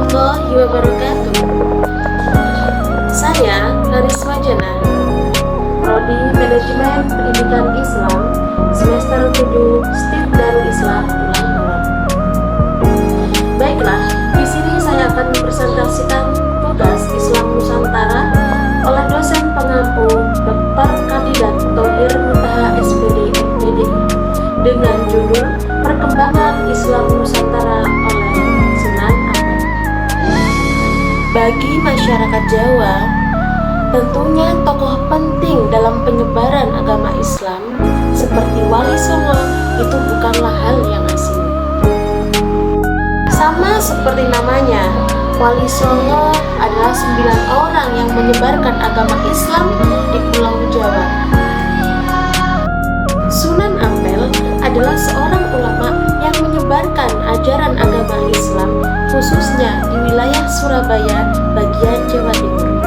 warahmatullahi wabarakatuh. Saya Larisma Jana, Prodi Manajemen Pendidikan Islam, semester 7 STIP Darul Islah Tulang Bawang. Baiklah, di sini saya akan mempresentasikan tugas Islam Nusantara oleh dosen pengampu Dr. Kandidat Thohir Muntaha SPD MPD dengan judul Perkembangan Islam Nusantara oleh Sunan Ampel. Bagi masyarakat Jawa, tentunya tokoh penting dalam penyebaran agama Islam seperti Wali Songo itu bukanlah hal yang asing. Sama seperti namanya, Wali Songo adalah 9 orang yang menyebarkan agama Islam di Pulau Jawa. Sunan Ampel adalah seorang ulama yang menyebarkan ajaran agama Islam khususnya di wilayah Surabaya bagian Jawa Timur.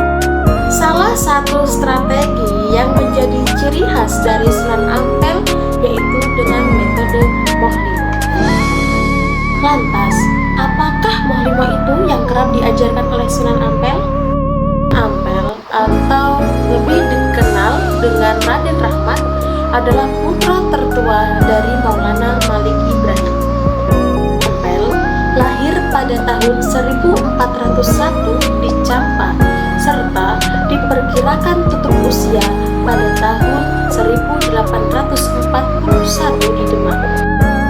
Salah satu strategi yang menjadi ciri khas dari Sunan Ampel yaitu dengan metode Mohlimo. Lantas, apakah Mohlimo itu yang kerap diajarkan oleh Sunan Ampel? Ampel atau lebih dikenal dengan Raden Rahmat adalah putra tertua dari Maulana Malik Ibrahim. Ampel lahir pada tahun 1401 di Campa serta diperkirakan tutup usia pada tahun 1841 di Demak.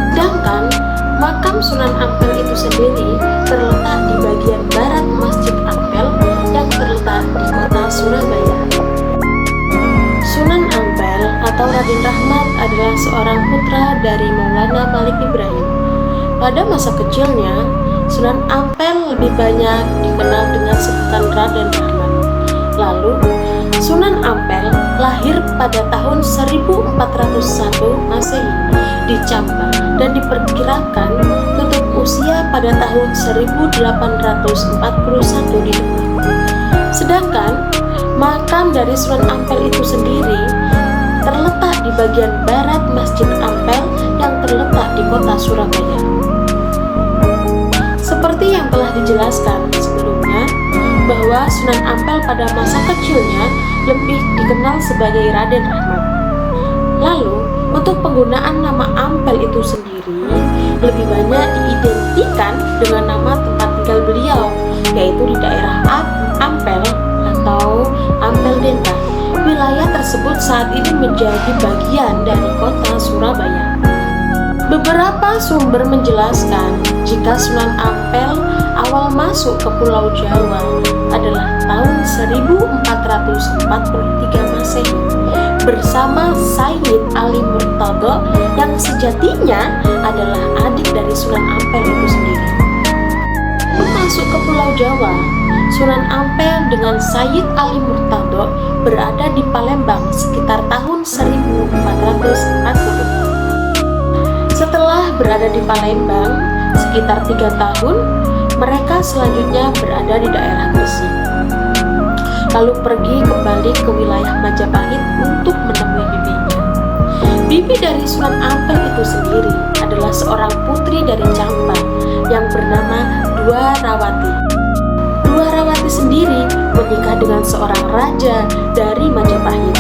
Sedangkan makam Sunan Ampel itu sendiri terletak di bagian barat Masjid Ampel yang terletak di kota Surabaya. Sunan Ampel atau Raden Rahmat adalah seorang putra dari Maulana Malik Ibrahim. Pada masa kecilnya, Sunan Ampel lebih banyak dikenal dengan sebutan Raden Rahmat. Lalu, Sunan Ampel lahir pada tahun 1401 Masehi di Campa dan diperkirakan tutup usia pada tahun 1841 di Demak. Sedangkan makam dari Sunan Ampel itu sendiri terletak di bagian barat Masjid Ampel yang terletak di kota Surabaya. Seperti yang telah dijelaskan sebelumnya, bahwa Sunan Ampel pada masa kecilnya lebih dikenal sebagai Raden Rahmat. Lalu, untuk penggunaan nama Ampel itu sendiri lebih banyak diidentikan dengan nama tempat tinggal beliau, yaitu di daerah Ampel atau Ampel Denta. Wilayah tersebut saat ini menjadi bagian dari kota Surabaya. Beberapa sumber menjelaskan jika Sunan Ampel awal masuk ke Pulau Jawa adalah tahun 1443 Masehi bersama Sayyid Ali Murtado yang sejatinya adalah adik dari Sunan Ampel itu sendiri. Masuk ke Pulau Jawa, Sunan Ampel dengan Sayyid Ali Murtado berada di Palembang sekitar tahun 1440. Setelah berada di Palembang sekitar 3 tahun, mereka selanjutnya berada di daerah Gresik. Lalu pergi kembali ke wilayah Majapahit untuk menemui bibinya. Bibi dari Sunan Ampel itu sendiri adalah seorang putri dari Campa yang bernama Dwarawati. Dwarawati sendiri menikah dengan seorang raja dari Majapahit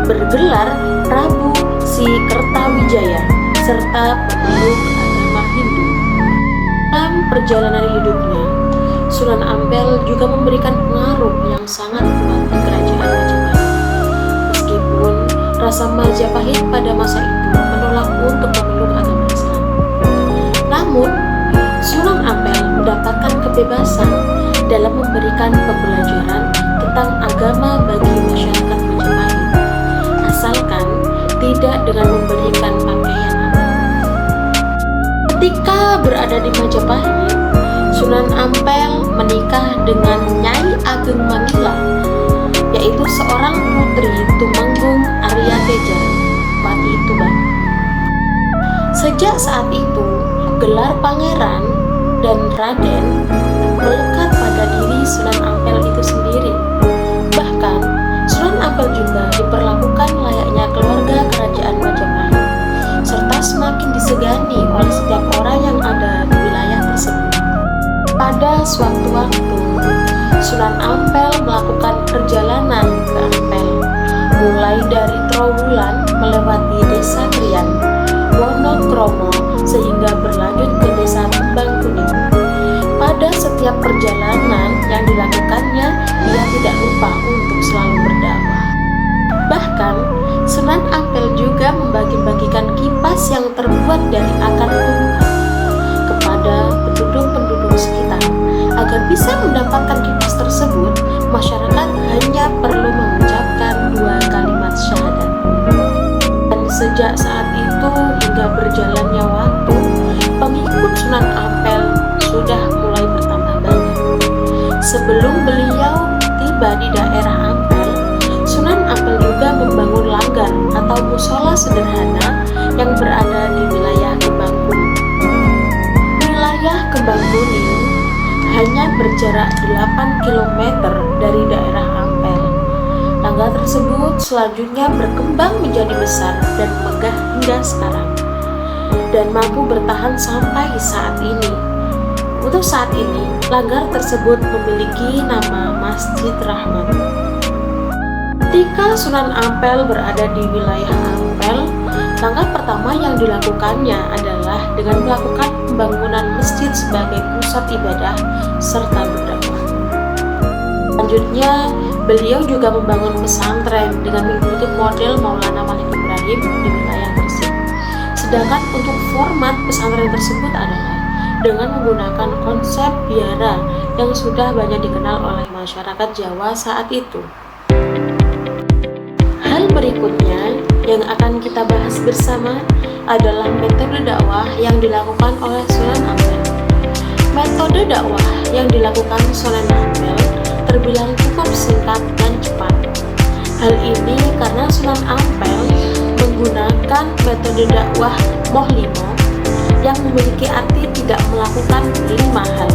bergelar Prabu Sikertawijaya serta pemeluk agama Hindu. Dalam perjalanan hidupnya, Sunan Ampel juga memberikan pengaruh yang sangat kuat di kerajaan Majapahit. Meskipun rasa Majapahit pada masa itu menolak untuk memeluk agama Islam, namun Sunan Ampel mendapatkan kebebasan dalam memberikan pembelajaran tentang agama bagi masyarakat Majapahit, asalkan tidak dengan memberikan pakaian. Ketika berada di Majapahit, Sunan Ampel menikah dengan Nyai Ageng Mangila, yaitu seorang putri Tumenggung Arya Teja, Pati Tuban. Sejak saat itu, gelar pangeran dan raden melekat pada diri Sunan Ampel itu sendiri. Bahkan, Sunan Ampel juga diperlakukan layaknya keluarga kerajaan Majapahit, serta semakin disegani oleh setiap orang yang ada di wilayah tersebut. Pada suatu waktu, Sunan Ampel melakukan perjalanan ke Ampel, mulai dari Trowulan melewati Desa Krian, Wonokromo, sehingga berlanjut ke Desa Kembang Kuning. Pada setiap perjalanan yang dilakukannya, ia tidak lupa untuk selalu berdakwah. Bahkan, Sunan Ampel juga membagi-bagikan kipas yang terbuat dari akar tumbuhan kepada penduduk-penduduk sekitar. Agar bisa mendapatkan kipas tersebut, masyarakat hanya perlu mengucapkan 2 kalimat syahadat. Dan sejak saat itu hingga berjalannya waktu, pengikut Sunan Ampel sudah mulai bertambah banyak. Sebelum beliau tiba di daerah Ampel, Sunan Ampel juga membangun langgar atau musola sederhana yang berada di wilayah Kembang Kuning. Wilayah Kembang Kuning hanya berjarak 8 km dari daerah Ampel. Langgar tersebut selanjutnya berkembang menjadi besar dan megah hingga sekarang, dan mampu bertahan sampai saat ini. Untuk saat ini, langgar tersebut memiliki nama Masjid Rahmat. Ketika Sunan Ampel berada di wilayah Ampel, langkah pertama yang dilakukannya adalah dengan melakukan pembangunan masjid sebagai pusat ibadah serta berdakwah. Selanjutnya, beliau juga membangun pesantren dengan mengikuti model Maulana Malik Ibrahim di wilayah Gresik. Sedangkan untuk format pesantren tersebut adalah dengan menggunakan konsep biara yang sudah banyak dikenal oleh masyarakat Jawa saat itu. Hal berikutnya yang akan kita bahas bersama adalah metode dakwah yang dilakukan oleh Sunan Ampel. Metode dakwah yang dilakukan Sunan Ampel terbilang cukup singkat dan cepat. Hal ini karena Sunan Ampel menggunakan metode dakwah Moh Limo yang memiliki arti tidak melakukan 5 hal.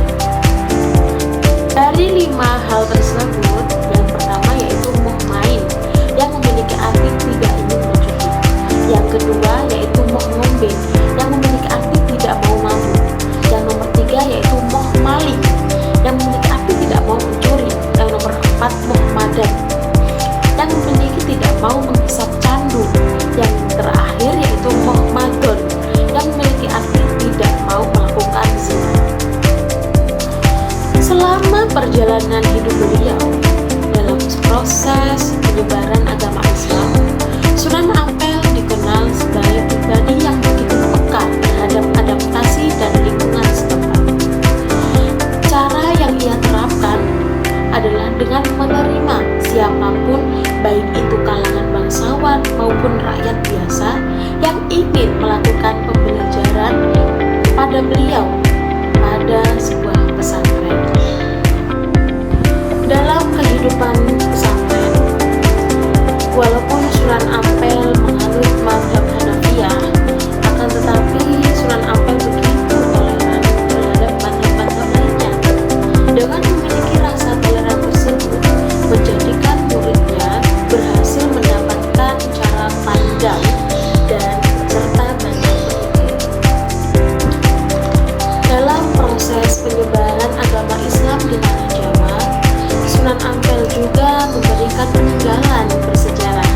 Dari 5 hal tersebut, yang pertama yaitu moh main yang memiliki arti tidak ingin mencuri. Yang kedua yaitu moh ngombe yang memiliki arti tidak mau mabuk. Yang nomor 3 yaitu moh malik yang memiliki arti tidak mau mencuri. Yang nomor 4 moh madan yang memiliki tidak mau menghisap candu. Yang terakhir yaitu moh madon yang memiliki arti tidak mau melakukan zina. Selama perjalanan hidup beliau dalam proses penyebaran agama Islam, Sunan Ampel dikenal sebagai pribadi yang begitu peka terhadap adaptasi dan lingkungan setempat. Cara yang ia terapkan adalah dengan menerima siapapun, baik itu kalangan bangsawan maupun rakyat biasa yang ingin melakukan pembelajaran pada beliau pada sebuah pesantren. Dalam kehidupan pesantren, walaupun Sunan Ampel menganut mazhab Hanafiyah, akan tetapi Sunan Ampel begitu toleran terhadap mazhab-mazhab lainnya. Dengan memiliki rasa toleran tersebut, menjadikan muridnya berhasil mendapatkan cara pandang dan serta banyak berpikir. Dalam proses penyebaran agama Islam di tanah Jawa, Sunan Ampel juga memberikan peninggalan bersejarah.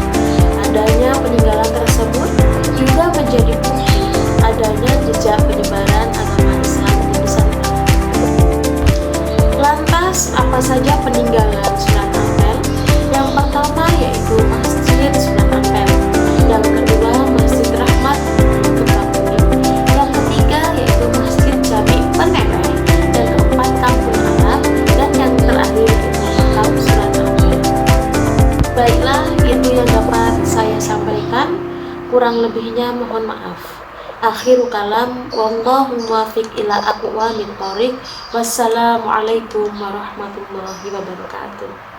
Adanya peninggalan tersebut juga menjadi bukti adanya jejak penyebaran agama Islam di Nusantara. Lantas, apa saja peninggalan Sunan Ampel? Yang pertama yaitu Masjid Sunan Ampel. Yang kedua, Masjid Rahmat Kembang Kuning. Yang ketiga yaitu Masjid Jami Peneleh. Yang keempat, Kampung Arab. Dan yang terakhir yaitu Makam Sunan Ampel. Baiklah, itu yang dapat saya sampaikan. Kurang lebihnya mohon maaf. Akhiru kalam, wallahu muwaffiq ila aqwamit thoriq. Wassalamualaikum warahmatullahi wabarakatuh.